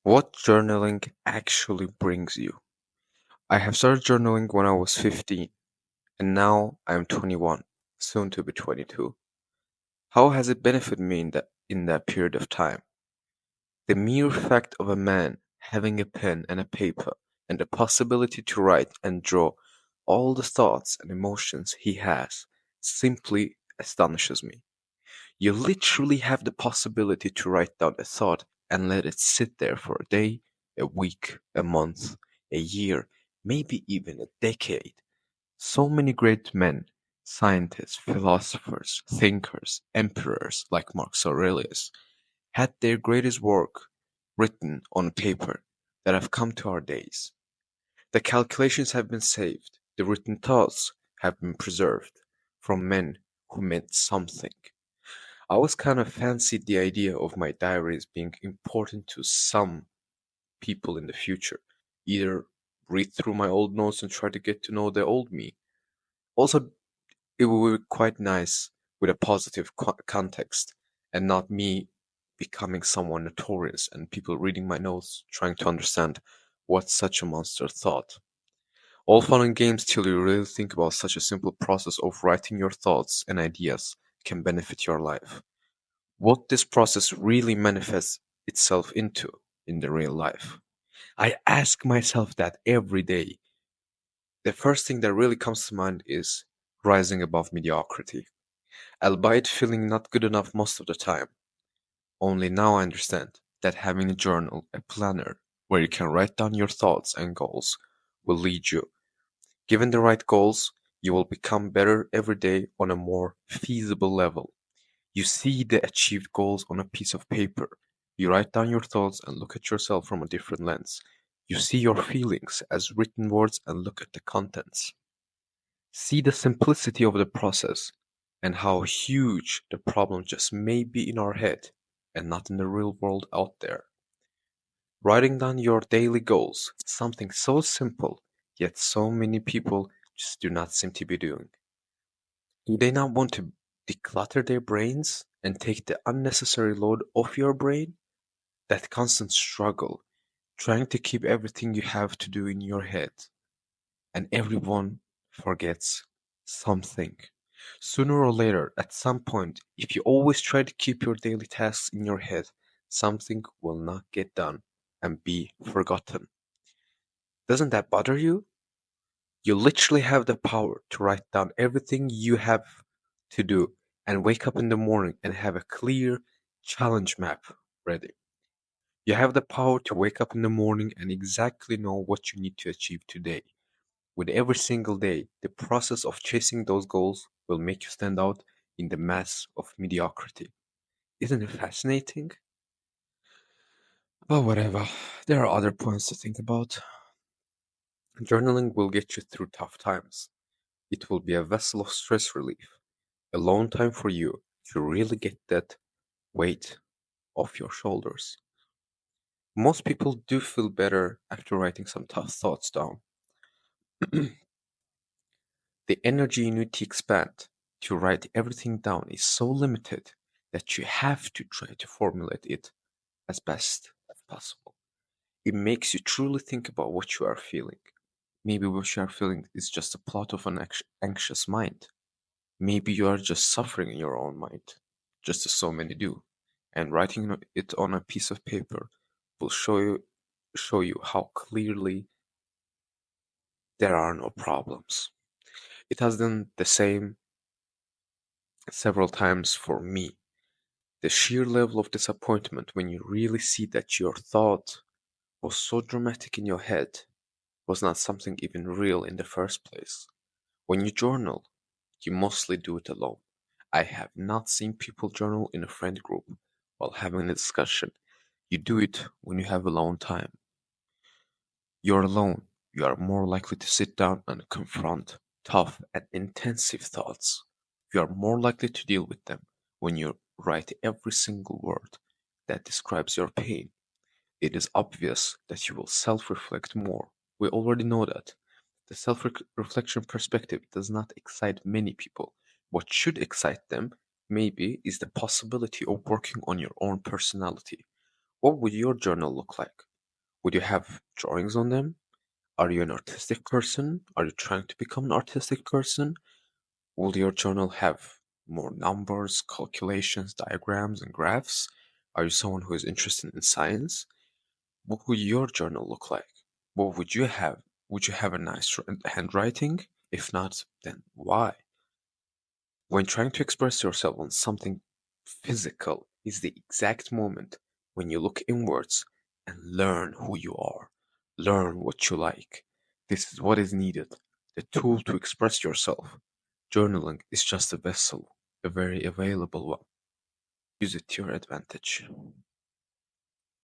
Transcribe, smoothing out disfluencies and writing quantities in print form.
What journaling actually brings you. I have started journaling when I was 15, and now I am 21, soon to be 22. How has it benefited me in that period of time? The mere fact of a man having a pen and a paper and the possibility to write and draw all the thoughts and emotions he has simply astonishes me. You literally have the possibility to write down a thought and let it sit there for a day, a week, a month, a year, maybe even a decade. So many great men, scientists, philosophers, thinkers, emperors like Marcus Aurelius, had their greatest work written on paper that have come to our days. The calculations have been saved, the written thoughts have been preserved from men who meant something. I always kind of fancied the idea of my diaries being important to some people in the future. Either read through my old notes and try to get to know the old me. Also, it would be quite nice with a positive context and not me becoming someone notorious and people reading my notes trying to understand what such a monster thought. All fun and games till you really think about such a simple process of writing your thoughts and ideas can benefit your life. What this process really manifests itself into in the real life. I ask myself that every day. The first thing that really comes to mind is rising above mediocrity, albeit feeling not good enough most of the time. Only now I understand that having a journal, a planner, where you can write down your thoughts and goals will lead you. Given the right goals, you will become better every day on a more feasible level. You see the achieved goals on a piece of paper. You write down your thoughts and look at yourself from a different lens. You see your feelings as written words and look at the contents. See the simplicity of the process and how huge the problem just may be in our head and not in the real world out there. Writing down your daily goals, something so simple, yet so many people just do not seem to be doing. Do they not want to declutter their brains and take the unnecessary load off your brain? That constant struggle, trying to keep everything you have to do in your head, and everyone forgets something. Sooner or later, at some point, if you always try to keep your daily tasks in your head, something will not get done and be forgotten. Doesn't that bother you? You literally have the power to write down everything you have to do and wake up in the morning and have a clear challenge map ready. You have the power to wake up in the morning and exactly know what you need to achieve today. With every single day, the process of chasing those goals will make you stand out in the mass of mediocrity. Isn't it fascinating? But whatever, there are other points to think about. Journaling will get you through tough times. It will be a vessel of stress relief, alone time for you to really get that weight off your shoulders. Most people do feel better after writing some tough thoughts down. The energy you need to expand to write everything down is so limited that you have to try to formulate it as best as possible. It makes you truly think about what you are feeling. Maybe what you are feeling is just a plot of an anxious mind. Maybe you are just suffering in your own mind, just as so many do. And writing it on a piece of paper will show you how clearly there are no problems. It has done the same several times for me. The sheer level of disappointment when you really see that your thought was so dramatic in your head was not something even real in the first place. When you journal, you mostly do it alone. I have not seen people journal in a friend group while having a discussion. You do it when you have alone time. You're alone. You are more likely to sit down and confront tough and intensive thoughts. You are more likely to deal with them when you write every single word that describes your pain. It is obvious that you will self reflect more. We already know that. The self reflection perspective does not excite many people. What should excite them, maybe, is the possibility of working on your own personality. What would your journal look like? Would you have drawings on them? Are you an artistic person? Are you trying to become an artistic person? Will your journal have more numbers, calculations, diagrams, and graphs? Are you someone who is interested in science? What would your journal look like? What would you have? Would you have a nice handwriting? If not, then why? When trying to express yourself on something physical is the exact moment when you look inwards and learn who you are, learn what you like. This is what is needed, the tool to express yourself. Journaling is just a vessel, a very available one. Use it to your advantage.